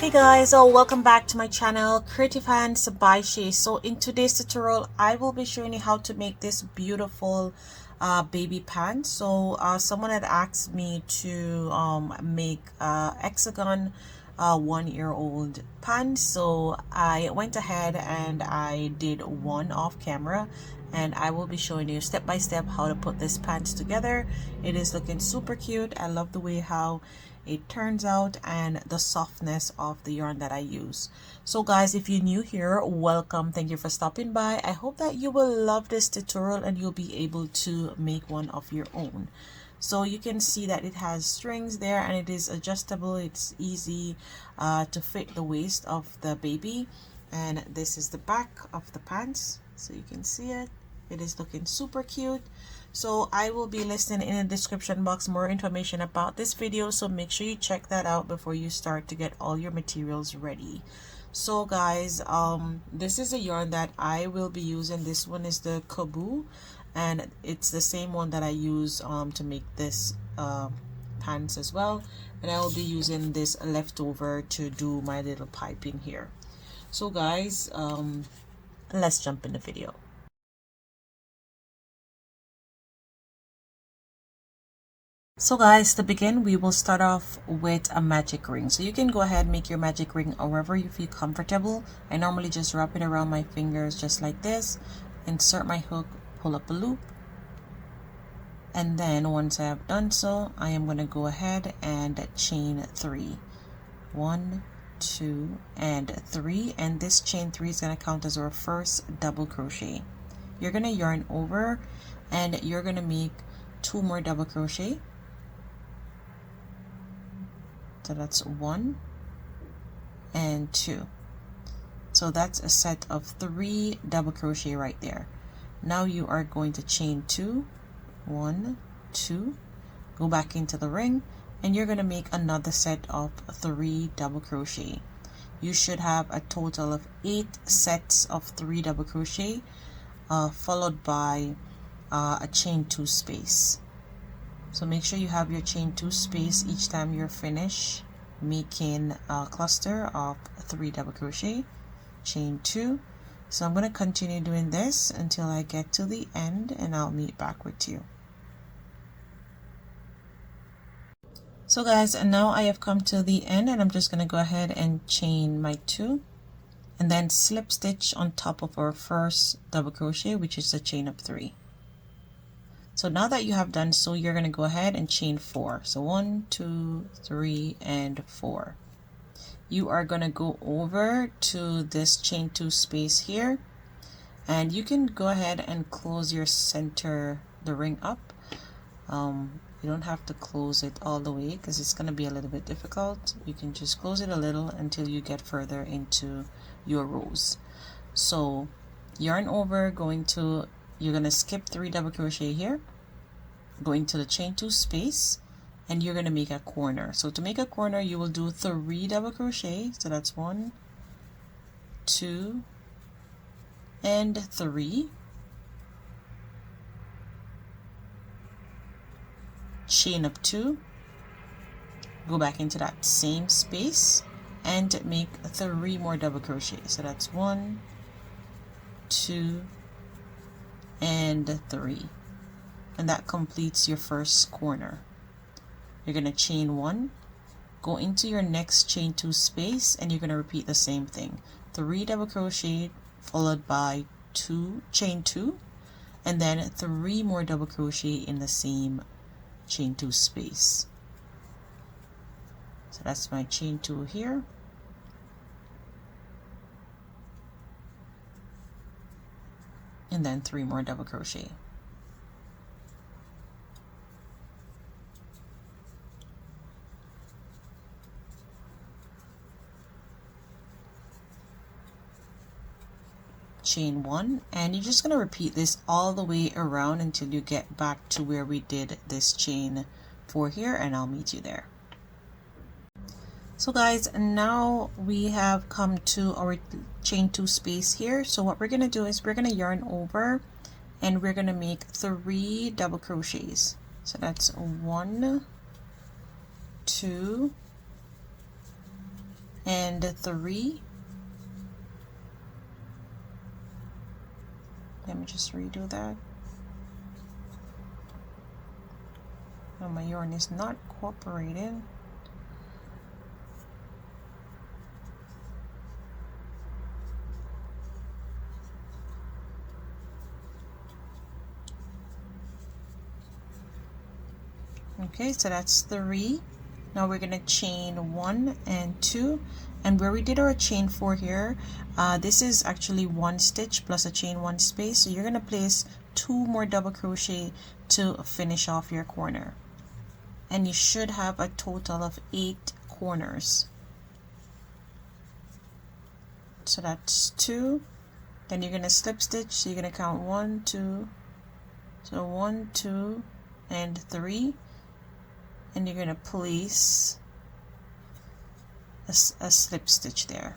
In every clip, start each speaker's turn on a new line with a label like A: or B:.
A: Hey guys, welcome back to my channel, Creative Hands by Shay. So in today's tutorial I will be showing you how to make this beautiful baby pants. So someone had asked me to make hexagon 1-year-old pants, so I went ahead and I did one off camera, and I will be showing you step by step how to put this pants together. It is looking super cute. I love the way how it turns out and the softness of the yarn that I use. So guys, if you're new here, welcome. Thank you for stopping by. I hope that you will love this tutorial and you'll be able to make one of your own. So you can see that it has strings there and it is adjustable. It's easy to fit the waist of the baby, and this is the back of the pants, so you can see it. It is looking super cute. So I will be listing in the description box more information about this video, so make sure you check that out before you start to get all your materials ready. So guys, this is a yarn that I will be using. This one is the Coboo, and it's the same one that I use to make this pants as well, and I will be using this leftover to do my little piping here. So guys, let's jump in the video. So guys, to begin, we will start off with a magic ring. So you can go ahead and make your magic ring however you feel comfortable. I normally just wrap it around my fingers just like this, insert my hook, pull up a loop, and then once I have done so, I am going to go ahead and chain 3. 1, 2, and 3, and this chain 3 is going to count as our first double crochet. You're going to yarn over and you're going to make 2 more double crochet. So that's 1 and 2. So that's a set of 3 double crochet right there. Now you are going to chain 2, 1, 2, go back into the ring, and you're going to make another set of 3 double crochet. You should have a total of 8 sets of 3 double crochet, followed by a chain 2 space. So make sure you have your chain 2 space each time you're finished making a cluster of 3 double crochet, chain 2. So I'm going to continue doing this until I get to the end, and I'll meet back with you. So guys, and now I have come to the end, and I'm just going to go ahead and chain my 2 and then slip stitch on top of our first double crochet, which is a chain of 3. So now that you have done so, you're going to go ahead and chain 4. So 1, 2, 3, and 4. You are going to go over to this chain 2 space here, and you can go ahead and close your center, the ring up. You don't have to close it all the way because it's going to be a little bit difficult. You can just close it a little until you get further into your rows. So yarn over, you're going to skip 3 double crochet here, going to the chain 2 space, and you're going to make a corner. So to make a corner, you will do 3 double crochet. So that's 1, 2, and 3. Chain up 2, go back into that same space and make 3 more double crochet. So that's 1, 2, and 3, and that completes your first corner. You're going to chain 1, go into your next chain 2 space, and you're going to repeat the same thing. 3 double crochet followed by 2 chain 2, and then 3 more double crochet in the same chain 2 space. So that's my chain 2 here. And then 3 more double crochet. Chain 1, and you're just going to repeat this all the way around until you get back to where we did this chain 4 here, and I'll meet you there. So guys, now we have come to our chain 2 space here. So what we're going to do is we're going to yarn over and we're going to make 3 double crochets. So that's 1, 2, and 3. Let me just redo that. Oh, my yarn is not cooperating. Okay, so that's 3. Now we're gonna chain 1 and 2, and where we did our chain 4 here, this is actually 1 stitch plus a chain 1 space, so you're gonna place 2 more double crochet to finish off your corner, and you should have a total of 8 corners. So that's 2. Then you're gonna slip stitch, so you're gonna count 1, 2, so 1, 2, and 3. And you're going to place a slip stitch there,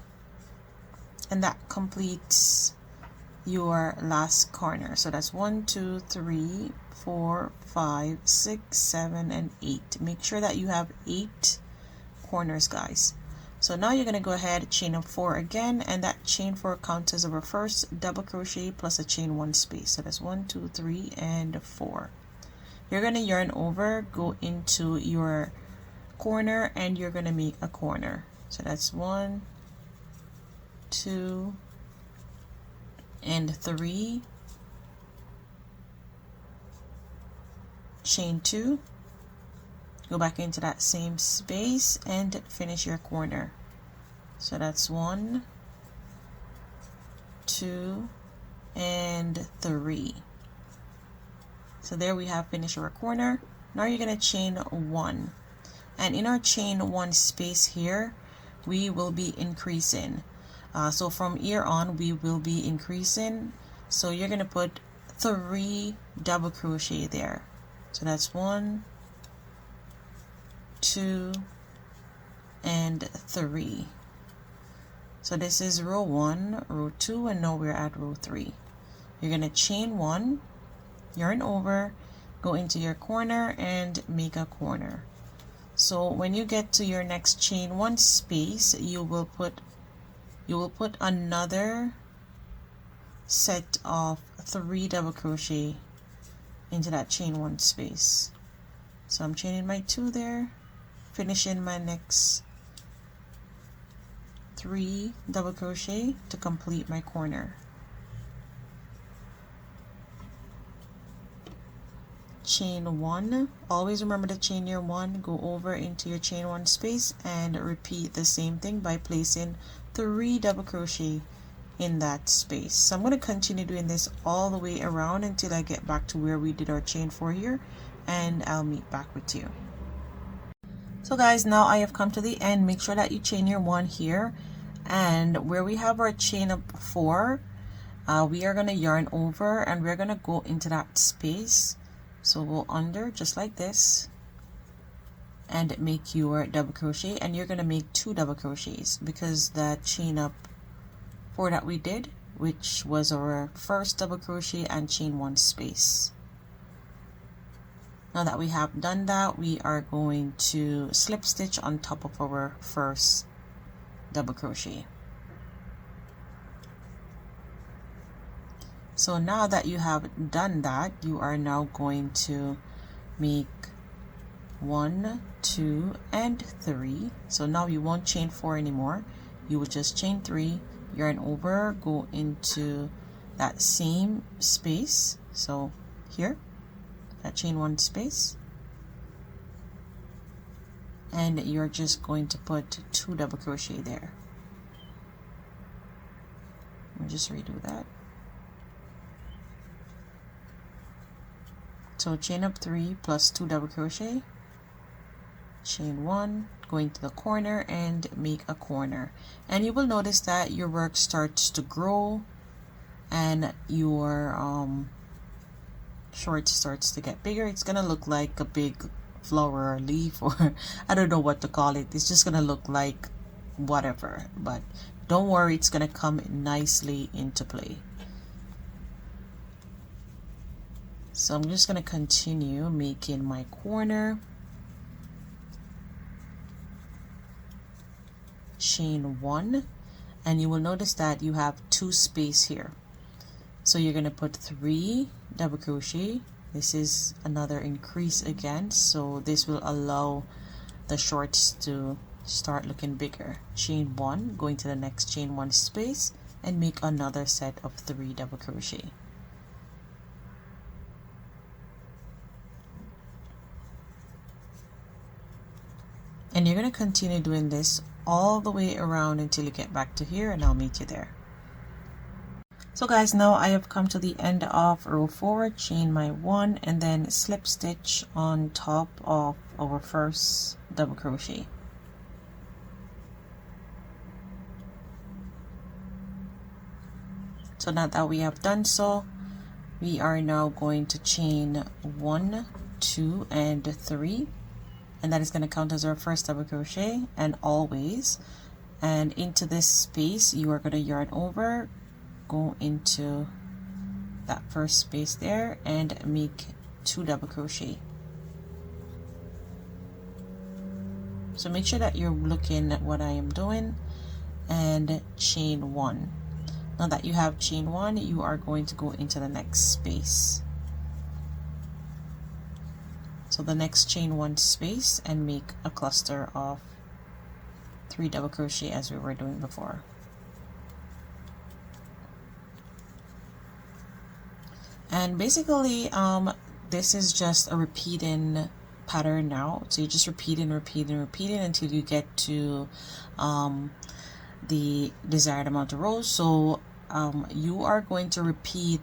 A: and that completes your last corner. So that's 1, 2, 3, 4, 5, 6, 7, and 8. Make sure that you have 8 corners, guys. So now you're going to go ahead, chain up 4 again, and that chain 4 counts as our first double crochet plus a chain 1 space. So that's 1, 2, 3, and 4. You're going to yarn over, go into your corner, and you're going to make a corner. So that's 1, 2, and 3. Chain 2. Go back into that same space and finish your corner. So that's 1, 2, and 3. So there we have finished our corner. Now you're going to chain 1, and in our chain 1 space here we will be increasing. So from here on we will be increasing, so you're going to put 3 double crochet there. So that's 1, 2, and 3. So this is row 1, row 2, and now we're at row 3. You're going to chain 1, yarn over, go into your corner, and make a corner. So when you get to your next chain 1 space, you will put another set of 3 double crochet into that chain 1 space. So I'm chaining my 2 there, finishing my next 3 double crochet to complete my corner. Chain 1, always remember to chain your 1, go over into your chain 1 space, and repeat the same thing by placing 3 double crochet in that space. So I'm going to continue doing this all the way around until I get back to where we did our chain 4 here, and I'll meet back with you. So guys, now I have come to the end. Make sure that you chain your 1 here, and where we have our chain up 4, we are going to yarn over, and we're going to go into that space. So go under just like this and make your double crochet, and you're going to make 2 double crochets because the chain up 4 that we did, which was our first double crochet and chain 1 space. Now that we have done that, we are going to slip stitch on top of our first double crochet. So now that you have done that, you are now going to make 1, 2, and 3. So now you won't chain 4 anymore. You will just chain 3, yarn over, go into that same space. So here, that chain 1 space, and you're just going to put 2 double crochet there. Let me just redo that. So chain up 3 plus 2 double crochet, chain 1, go into the corner and make a corner, and you will notice that your work starts to grow and your short starts to get bigger. It's gonna look like a big flower or leaf, or I don't know what to call it. It's just gonna look like whatever, but don't worry, it's gonna come nicely into play. So I'm just going to continue making my corner, chain 1, and you will notice that you have 2 space here. So you're going to put 3 double crochet. This is another increase again, so this will allow the shorts to start looking bigger. Chain 1, going to the next chain 1 space, and make another set of 3 double crochet. And you're going to continue doing this all the way around until you get back to here, and I'll meet you there. So guys, now I have come to the end of row 4, chain my 1, and then slip stitch on top of our first double crochet. So now that we have done so, we are now going to chain 1, 2, and 3, and that is going to count as our first double crochet. And always, and into this space you are going to yarn over, go into that first space there, and make 2 double crochet. So make sure that you're looking at what I am doing, and chain 1. Now that you have chain 1, you are going to go into the next space. So the next chain 1 space, and make a cluster of 3 double crochet as we were doing before. And basically this is just a repeating pattern now, so you just repeating until you get to the desired amount of rows. So you are going to repeat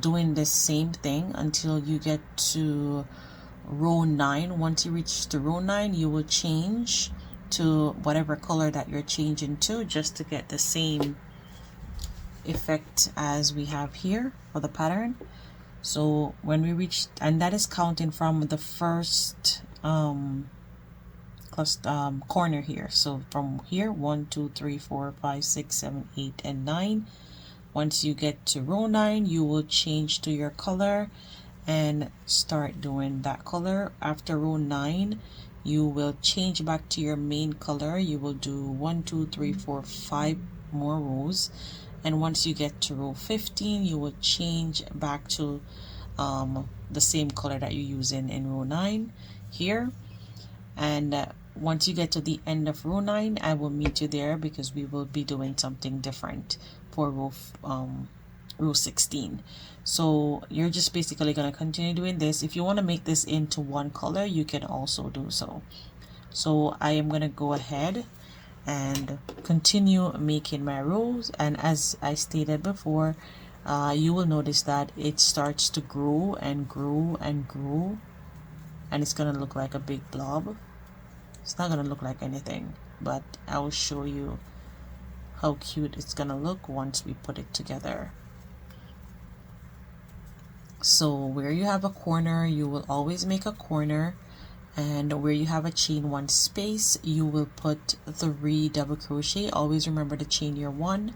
A: doing the same thing until you get to row 9. Once you reach to row 9, you will change to whatever color that you're changing to, just to get the same effect as we have here for the pattern. So when we reach, and that is counting from the first corner here. So from here, 1, 2, 3, 4, 5, 6, 7, 8, and 9. Once you get to row 9, you will change to your color and start doing that color. After row 9, you will change back to your main color. You will do 1, 2, 3, 4, 5 more rows, and once you get to row 15, you will change back to the same color that you're using in row 9 here. And once you get to the end of row 9, I will meet you there, because we will be doing something different for row 16. So you're just basically going to continue doing this. If you want to make this into one color, you can also do so. So I am going to go ahead and continue making my rows, and as I stated before, you will notice that it starts to grow and grow and grow, and it's going to look like a big blob. It's not going to look like anything, but I will show you how cute it's going to look once we put it together. So where you have a corner, you will always make a corner, and where you have a chain 1 space, you will put 3 double crochet. Always remember to chain your 1.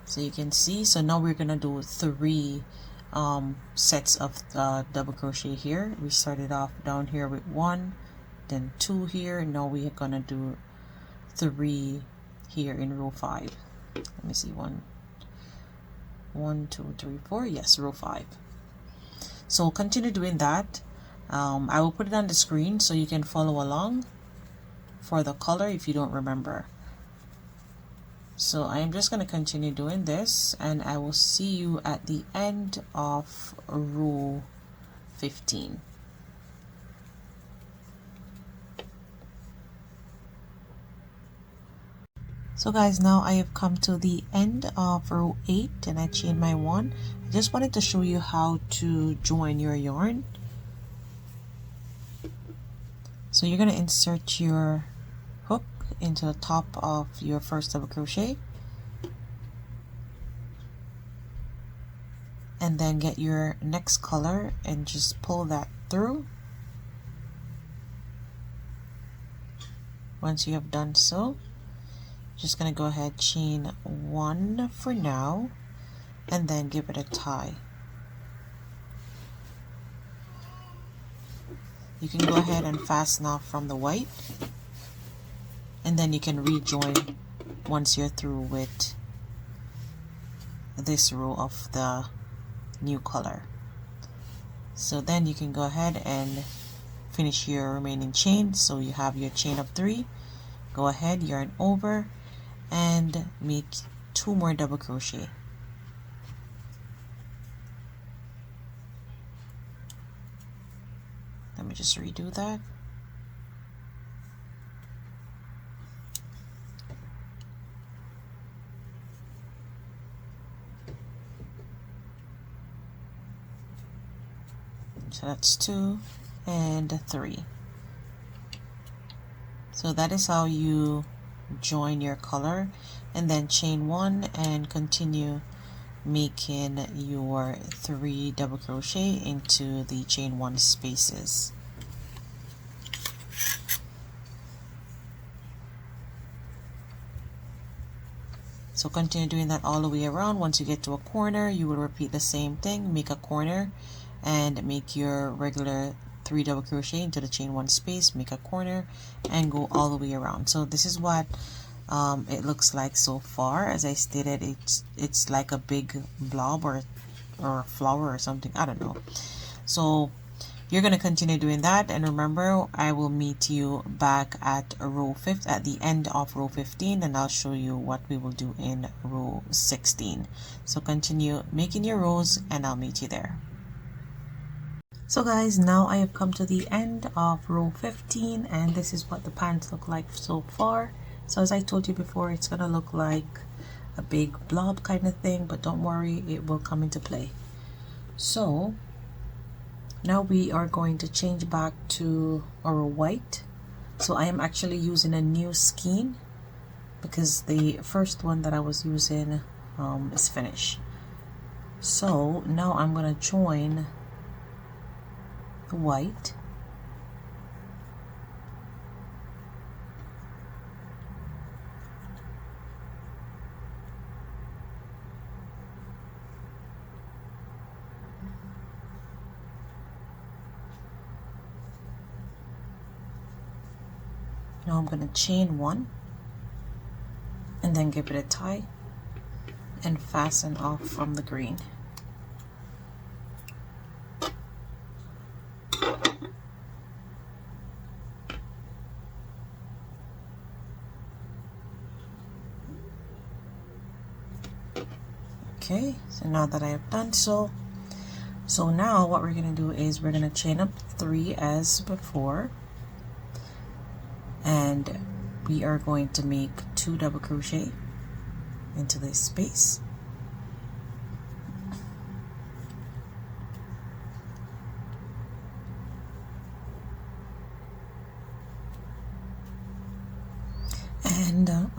A: So you can see, so now we're gonna do 3 sets of double crochet here. We started off down here with 1, then 2 here. Now we are gonna do 3 here in row 5. Let me see, 1, 2, 3, 4. Yes, row 5. So continue doing that. I will put it on the screen so you can follow along for the color if you don't remember. So I am just going to continue doing this, and I will see you at the end of row 15. So guys, now I have come to the end of row 8, and I chained my 1. I just wanted to show you how to join your yarn. So you're going to insert your hook into the top of your first double crochet, and then get your next color and just pull that through. Once you have done so, just going to go ahead, chain 1 for now, and then give it a tie. You can go ahead and fasten off from the white. and then you can rejoin once you're through with this row of the new color. So then you can go ahead and finish your remaining chain. So you have your chain of 3, go ahead, yarn over and make 2 more double crochet. Let me just redo that. So that's 2 and 3. So that is how you join your color, and then chain 1 and continue making your 3 double crochet into the chain 1 spaces. So continue doing that all the way around. Once you get to a corner, you will repeat the same thing, make a corner and make your regular 3 double crochet into the chain 1 space, make a corner and go all the way around. So this is what it looks like so far. As I stated, it's like a big blob or a flower or something, I don't know. So you're going to continue doing that, and remember, I will meet you back at row 5 at the end of row 15, and I'll show you what we will do in row 16. So continue making your rows and I'll meet you there. So guys, now I have come to the end of row 15, and this is what the pants look like so far. So as I told you before, it's gonna look like a big blob kind of thing, but don't worry, it will come into play. So now we are going to change back to our white. So I am actually using a new skein because the first one that I was using is finished. So now I'm gonna join the white, now I'm going to chain 1 and then give it a tie and fasten off from the green. Okay, so now that I have done so now what we're going to do is we're going to chain up 3 as before, and we are going to make 2 double crochet into this space.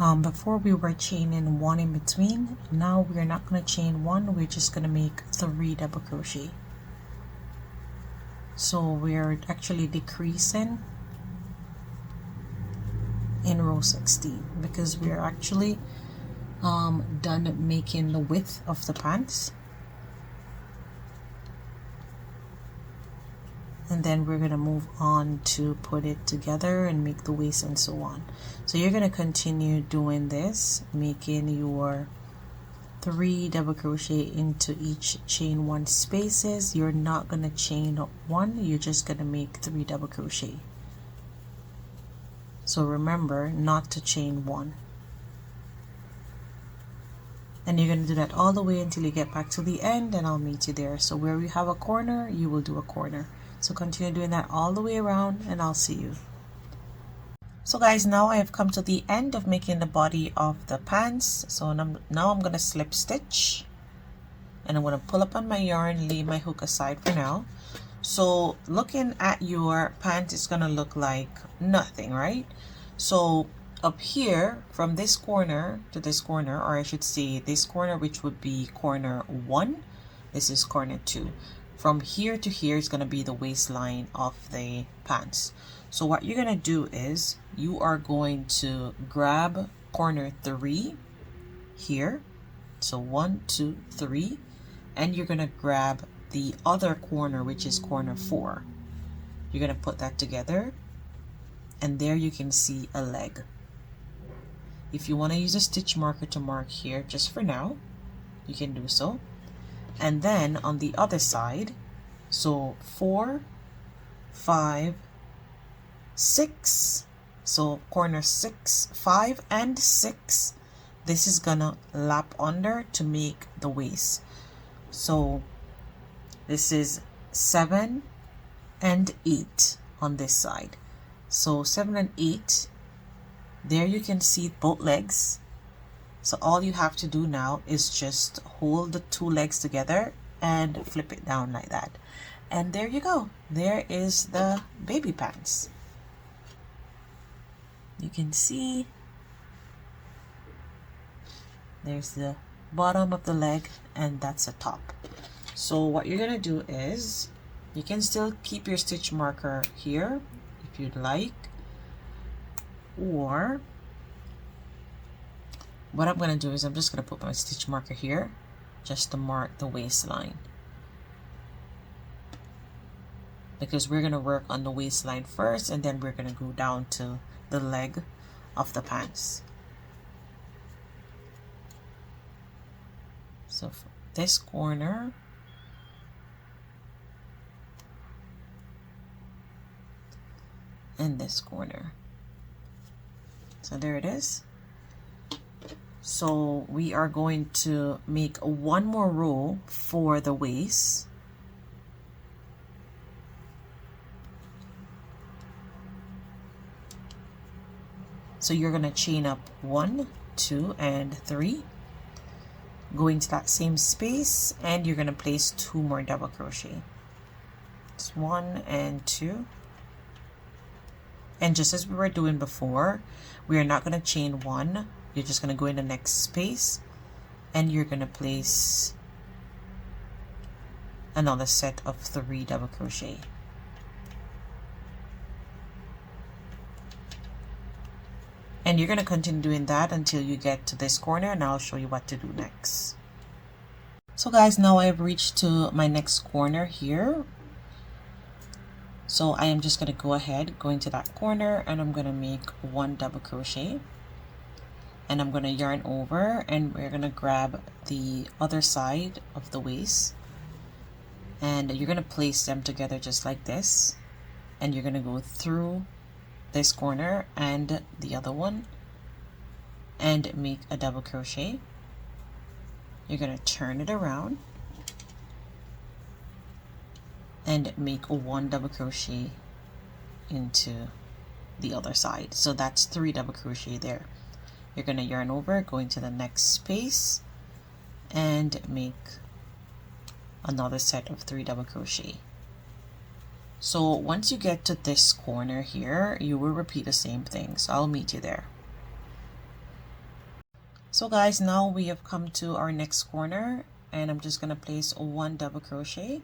A: And before we were chaining 1 in between, now we're not going to chain 1, we're just going to make 3 double crochet. So we're actually decreasing in row 16 because we're actually done making the width of the pants, and then we're going to move on to put it together and make the waist and so on. So you're going to continue doing this, making your 3 double crochet into each chain 1 spaces. You're not going to chain 1, you're just going to make 3 double crochet. So remember not to chain 1. And you're going to do that all the way until you get back to the end, and I'll meet you there. So where you have a corner, you will do a corner. So continue doing that all the way around and I'll see you. So guys, now I have come to the end of making the body of the pants. So now I'm going to slip stitch, and I'm going to pull up on my yarn, leave my hook aside for now. So looking at your pants, it's going to look like nothing, right? So up here from this corner to this corner, or I should say this corner, which would be corner 1, this is corner 2. From here to here is going to be the waistline of the pants. So what you're going to do is you are going to grab corner 3 here. So 1, 2, 3, and you're going to grab the other corner, which is corner 4. You're going to put that together, and there you can see a leg. If you want to use a stitch marker to mark here just for now, you can do so. And then on the other side, so 4, 5, 6, so corner 6, 5 and 6, this is gonna lap under to make the waist. So this is 7 and 8 on this side. So 7 and 8, there you can see both legs. So all you have to do now is just hold the two legs together and flip it down like that. And there you go. There is the baby pants. You can see there's the bottom of the leg and that's the top. So what you're gonna do is you can still keep your stitch marker here if you'd like, or what I'm gonna do is I'm just gonna put my stitch marker here just to mark the waistline, because we're gonna work on the waistline first and then we're gonna go down to the leg of the pants. So for this corner, and this corner, so there it is. So we are going to make one more row for the waist. So you're going to chain up 1, 2 and 3, going to that same space, and you're going to place 2 more double crochet. It's 1 and 2. And just as we were doing before, we are not going to chain 1. You're just going to go in the next space and you're going to place another set of 3 double crochet. And you're going to continue doing that until you get to this corner, and I'll show you what to do next. So guys, now I've reached to my next corner here. So I am just going to go ahead, go into that corner, and I'm going to make 1 double crochet. And I'm going to yarn over, and we're going to grab the other side of the waist. And you're going to place them together just like this. And you're going to go through this corner and the other one and make a double crochet. You're going to turn it around and make 1 double crochet into the other side. So that's 3 double crochet there. You're going to yarn over, go into the next space and make another set of 3 double crochet. So once you get to this corner here, you will repeat the same thing. So I'll meet you there. So guys, now we have come to our next corner, and I'm just going to place 1 double crochet.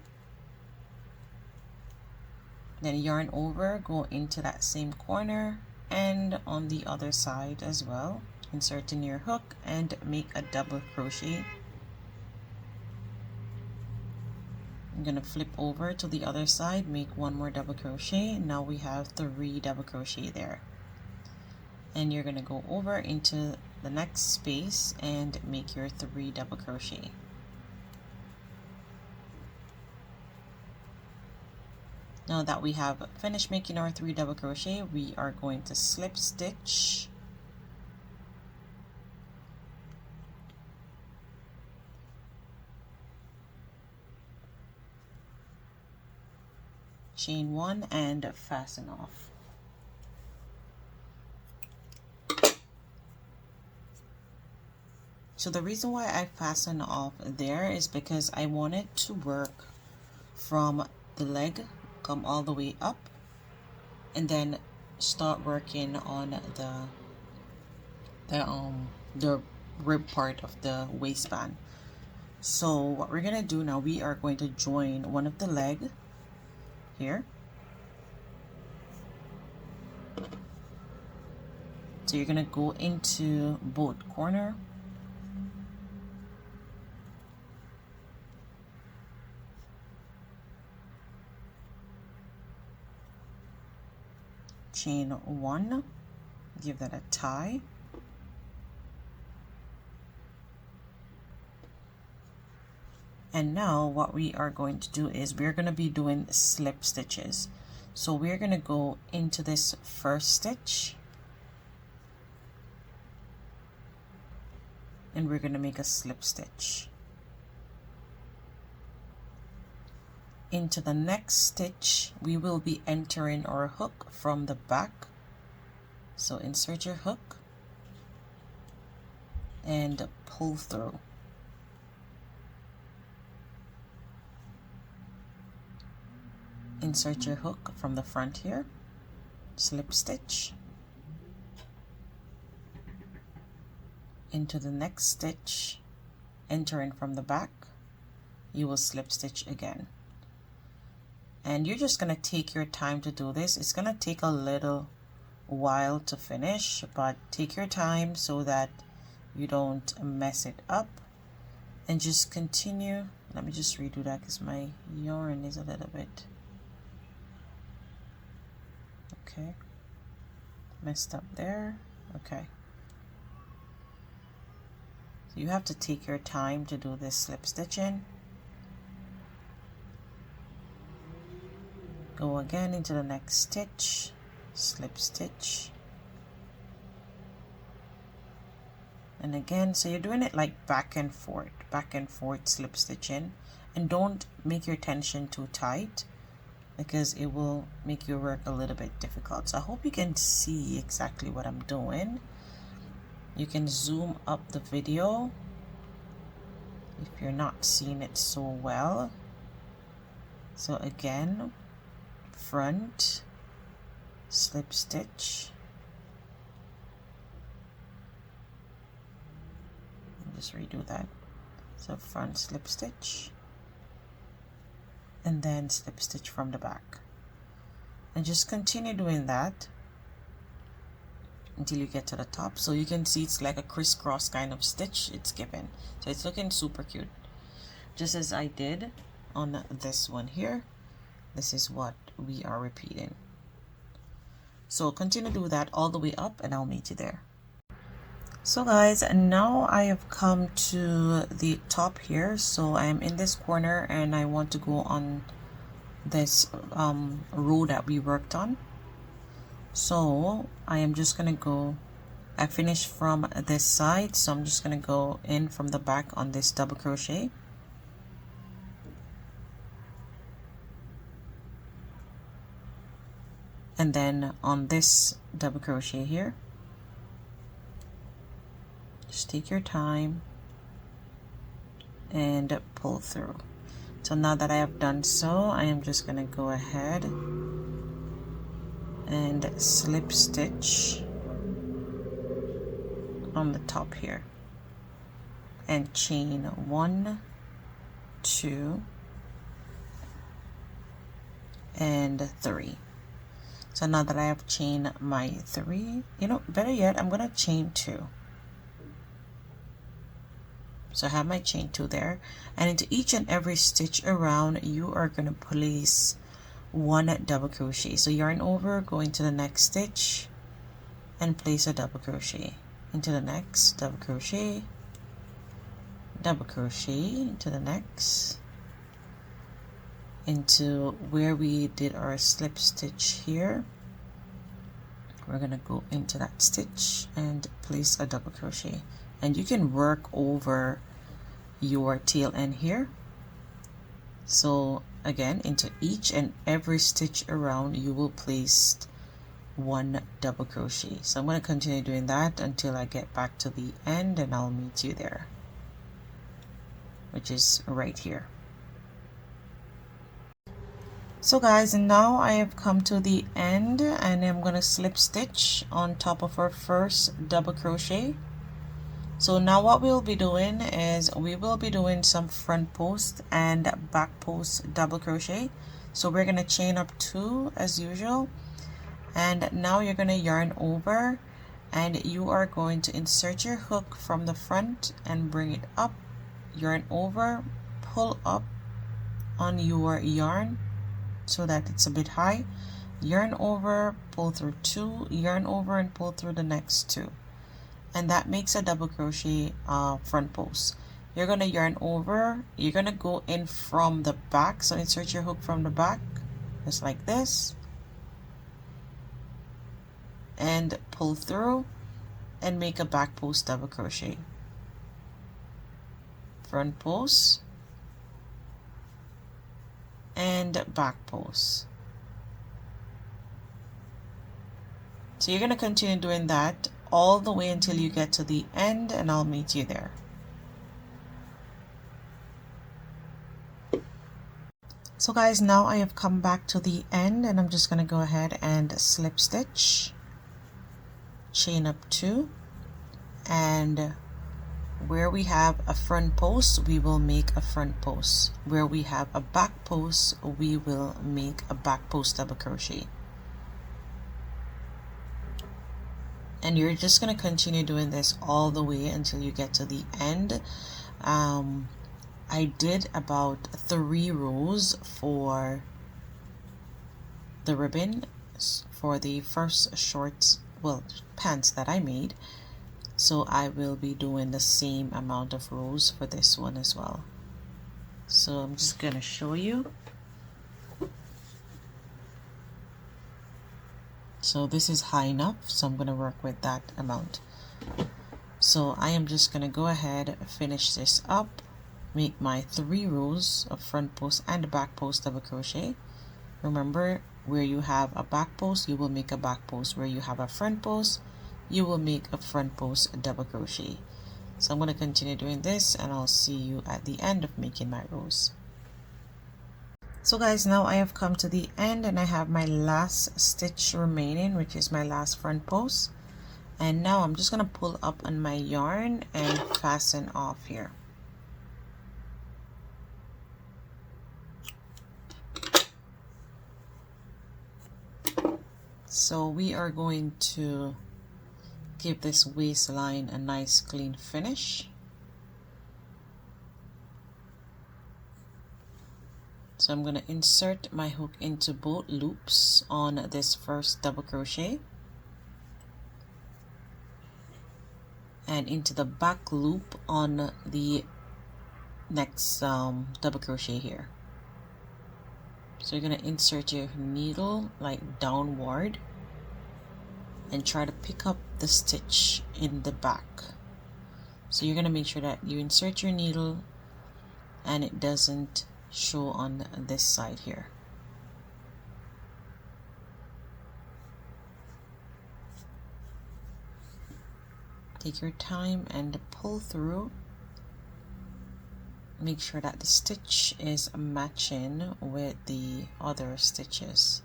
A: Then yarn over, go into that same corner and on the other side as well. Insert in your hook and make a double crochet. I'm going to flip over to the other side, make 1 more double crochet. Now we have 3 double crochet there. And you're going to go over into the next space and make your 3 double crochet. Now that we have finished making our 3 double crochet, we are going to slip stitch. Chain 1 and fasten off. So the reason why I fasten off there is because I wanted to work from the leg, come all the way up, and then start working on the rib part of the waistband. So what we're gonna do now, we are going to join one of the leg here. So you're gonna go into both corner, chain 1, give that a tie, And now what we are going to do is we're going to be doing slip stitches. So we're going to go into this first stitch and we're going to make a slip stitch. Into the next stitch we will be entering our hook from the back. So insert your hook and pull through. Insert your hook from the front here, slip stitch, into the next stitch, entering from the back, you will slip stitch again. And you're just going to take your time to do this. It's going to take a little while to finish, but take your time so that you don't mess it up, and just continue. Let me just redo that because my yarn is a little bit okay, messed up there. Okay, so you have to take your time to do this slip stitching. Go again into the next stitch, slip stitch, and again. So you're doing it like back and forth slip stitching, and don't make your tension too tight because it will make your work a little bit difficult. So I hope you can see exactly what I'm doing. You can zoom up the video if you're not seeing it so well. So again, front slip stitch, just redo that. So front slip stitch and then slip stitch from the back, and just continue doing that until you get to the top. So you can see it's like a crisscross kind of stitch it's given, so it's looking super cute, just as I did on this one here. This is what we are repeating. So continue to do that all the way up and I'll meet you there. So guys, now I have come to the top here. So I am in this corner and I want to go on this row that we worked on. So I am just gonna go, I finished from this side, so I'm just gonna go in from the back on this double crochet. And then on this double crochet here, just take your time and pull through. So now that I have done so, I am just going to go ahead and slip stitch on the top here and chain 1, 2 and 3. So now that I have chained my 3, better yet, I'm gonna chain 2. So I have my chain 2 there, and into each and every stitch around you are gonna place 1 double crochet. So yarn over, go into the next stitch and place a double crochet, into the next double crochet into the next, into where we did our slip stitch here. We're gonna go into that stitch and place a double crochet, and you can work over your tail end here. So again, into each and every stitch around you will place 1 double crochet. So I'm going to continue doing that until I get back to the end, and I'll meet you there, which is right here. So guys, now I have come to the end and I'm going to slip stitch on top of our first double crochet. So now what we'll be doing is we will be doing some front post and back post double crochet. So we're going to chain up 2 as usual, and now you're going to yarn over and you are going to insert your hook from the front and bring it up, yarn over, pull up on your yarn so that it's a bit high, yarn over, pull through 2, yarn over and pull through the next 2, and that makes a double crochet front post. you're gonna yarn over, you're gonna go in from the back, so insert your hook from the back just like this and pull through and make a back post double crochet, front post and back post. So you're going to continue doing that all the way until you get to the end, and I'll meet you there. So guys, now I have come back to the end, and I'm just going to go ahead and slip stitch, chain up 2, and where we have a front post we will make a front post, where we have a back post we will make a back post double crochet. And you're just going to continue doing this all the way until you get to the end. I did about 3 rows for the ribbon for the first shorts, well, pants that I made, so I will be doing the same amount of rows for this one as well. So I'm just gonna show you. So this is high enough, so I'm gonna work with that amount. So I am just gonna go ahead, finish this up, make my 3 rows of front post and back post double crochet. Remember, where you have a back post you will make a back post, where you have a front post you will make a front post double crochet. So I'm going to continue doing this, and I'll see you at the end of making my rows. So guys, now I have come to the end, and I have my last stitch remaining, which is my last front post. And now I'm just going to pull up on my yarn and fasten off here. So we are going to give this waistline a nice clean finish. So I'm going to insert my hook into both loops on this first double crochet and into the back loop on the next double crochet here. So you're going to insert your needle like downward and try to pick up the stitch in the back. So you're going to make sure that you insert your needle and it doesn't show on this side here. Take your time and pull through. Make sure that the stitch is matching with the other stitches.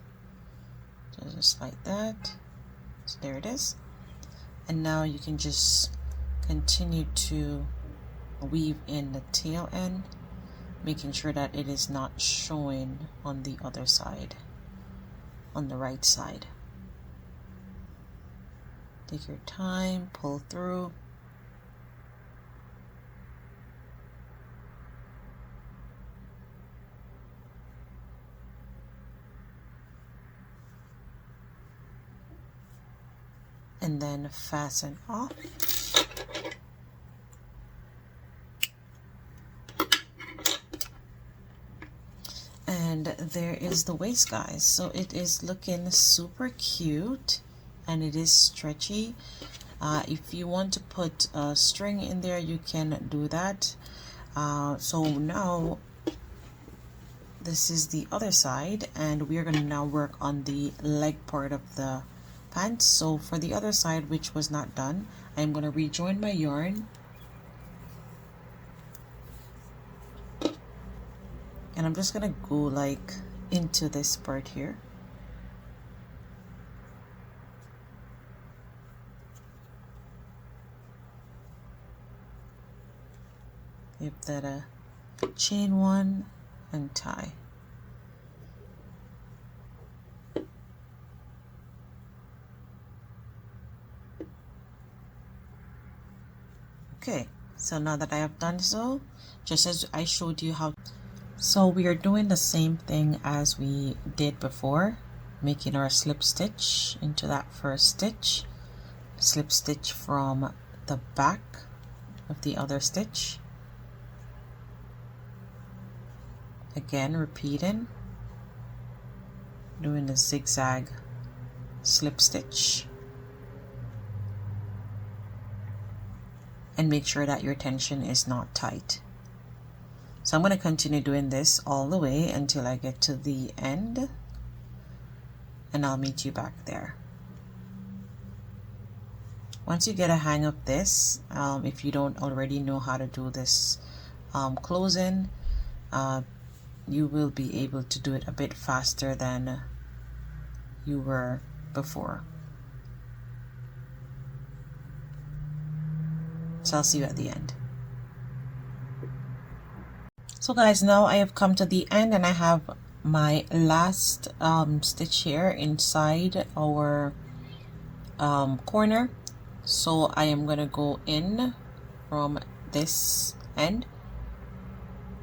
A: So just like that. So there it is. And now you can just continue to weave in the tail end, making sure that it is not showing on the other side, on the right side. Take your time, pull through. And then fasten off. And there is the waist, guys. So it is looking super cute and it is stretchy. If you want to put a string in there, you can do that. So now this is the other side, and we are going to now work on the leg part of the pants. So for the other side, which was not done, I'm going to rejoin my yarn and I'm just going to go like into this part here. Give that a chain 1 and tie. Okay, so now that I have done so, just as I showed you how, so we are doing the same thing as we did before, making our slip stitch into that first stitch, slip stitch from the back of the other stitch, Again, repeating, doing the zigzag slip stitch, and make sure that your tension is not tight. So I'm going to continue doing this all the way until I get to the end, and I'll meet you back there. Once you get a hang of this, if you don't already know how to do this closing, you will be able to do it a bit faster than you were before. So I'll see you at the end. So guys, now I have come to the end and I have my last stitch here inside our corner. So I am going to go in from this end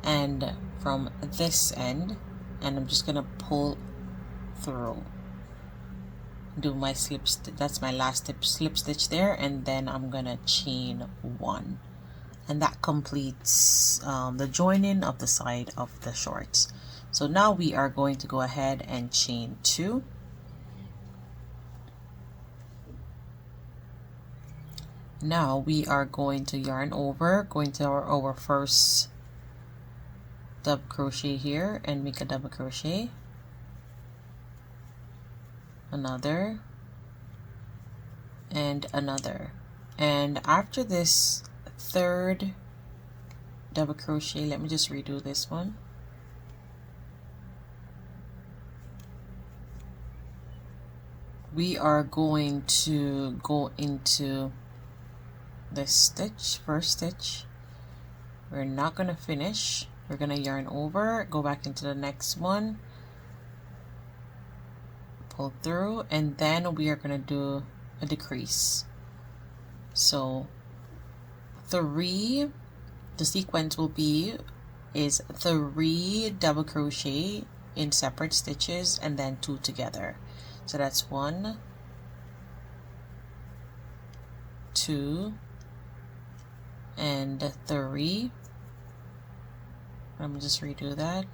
A: and from this end, and I'm just going to pull through, do my slip stitch. That's my last slip stitch there, and then I'm going to chain 1. And that completes the joining of the side of the shorts. So now we are going to go ahead and chain 2. Now we are going to yarn over, going to our first double crochet here and make a double crochet, another, and another. And after this third double crochet, let me just redo this one. We are going to go into this stitch, first stitch. We're not going to finish. We're going to yarn over, go back into the next one, pull through, and then we are going to do a decrease. So 3, the sequence will be is 3 double crochet in separate stitches and then 2 together. So that's 1, 2, and 3. I'm gonna just redo that,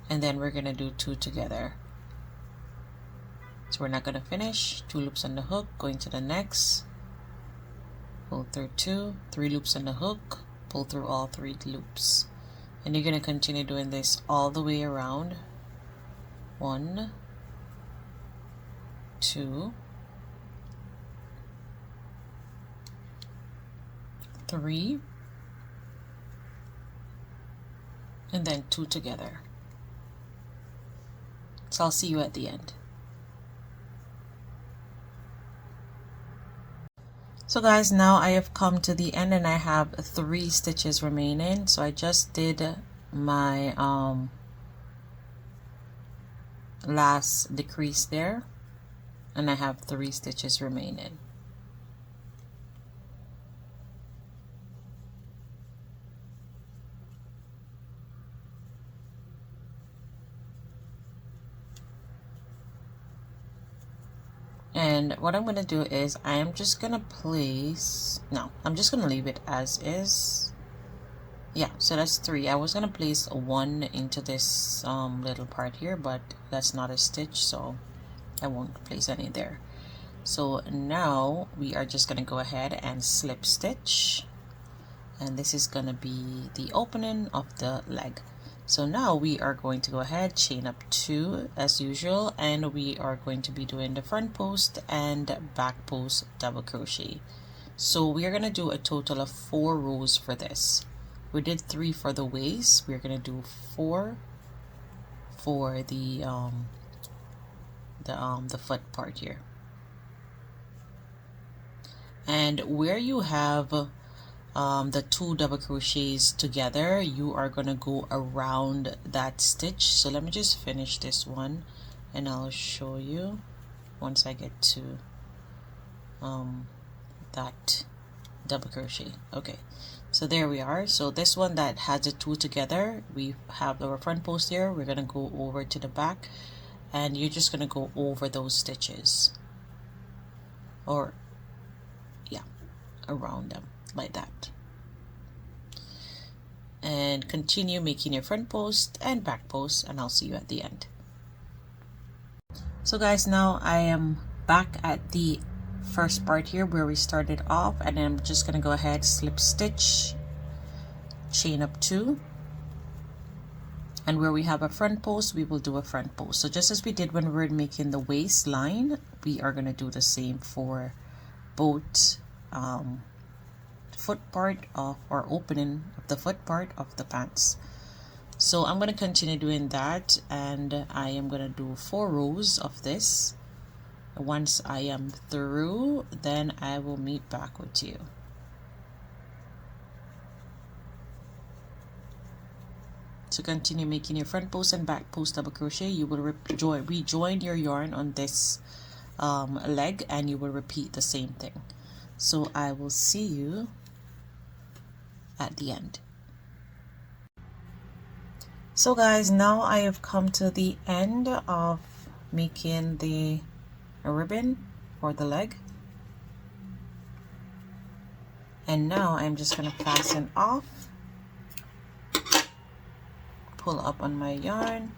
A: and then we're gonna do 2 together. So we're not gonna finish. 2 loops on the hook, going to the next, pull through 2, 3 loops on the hook, pull through all 3 loops, and you're gonna continue doing this all the way around. 1, 2, 3, and then 2 together. So I'll see you at the end. So guys, now I have come to the end and I have 3 stitches remaining. So I just did my last decrease there, and I have 3 stitches remaining. And what I'm going to do is I am just going to place, no, I'm just going to leave it as is. Yeah, so that's 3. I was going to place 1 into this little part here, but that's not a stitch, so I won't place any there. So now we are just going to go ahead and slip stitch, and this is going to be the opening of the leg. So now we are going to go ahead, chain up 2 as usual, and we are going to be doing the front post and back post double crochet. So we are going to do a total of 4 rows for this. We did 3 for the waist. We're going to do 4 for the foot part here. And where you have the 2 double crochets together, you are gonna go around that stitch. So let me just finish this one and I'll show you once I get to that double crochet. Okay, so there we are. So this one that has the 2 together, we have our front post here. We're gonna go over to the back, and you're just gonna go over those stitches, or yeah, around them like that. and continue making your front post and back post, and I'll see you at the end. So guys, now I am back at the first part here where we started off, and I'm just gonna go ahead, slip stitch, chain up 2, and where we have a front post we will do a front post. So just as we did when we were making the waistline, we are gonna do the same for both foot part of, or opening of the foot part of the pants. So I'm going to continue doing that, and I am going to do 4 rows of this. Once I am through, then I will meet back with you. To continue making your front post and back post double crochet, you will rejoin your yarn on this leg, and you will repeat the same thing. So I will see you at the end. So guys, now I have come to the end of making the ribbon for the leg, and now I'm just going to fasten off, pull up on my yarn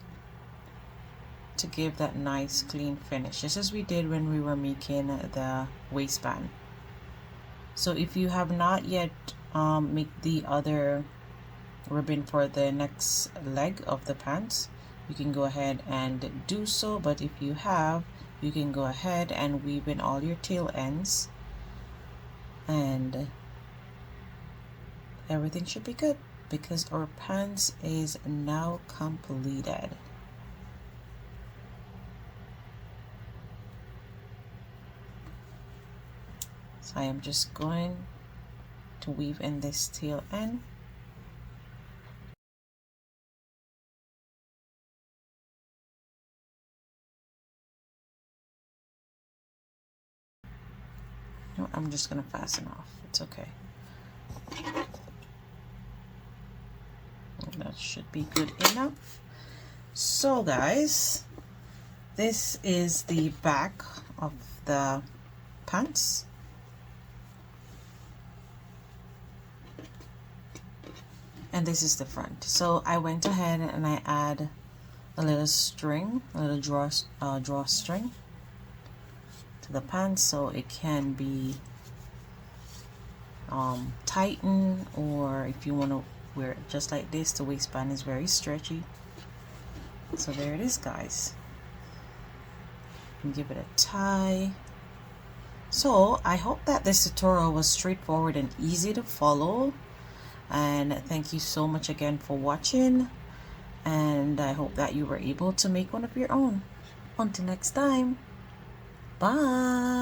A: to give that nice clean finish, just as we did when we were making the waistband. So if you have not yet make the other ribbon for the next leg of the pants, you can go ahead and do so, but if you have, you can go ahead and weave in all your tail ends, and everything should be good because our pants is now completed. So I am just going to weave in this tail end. No, I'm just gonna fasten off. It's okay. That should be good enough. So guys, this is the back of the pants. And this is the front. So I went ahead and I add a little string, a little drawstring to the pants, so it can be tightened, or if you want to wear it just like this, the waistband is very stretchy. So there it is, guys. And give it a tie. So I hope that this tutorial was straightforward and easy to follow, and thank you so much again for watching, and I hope that you were able to make one of your own. Until next time, bye.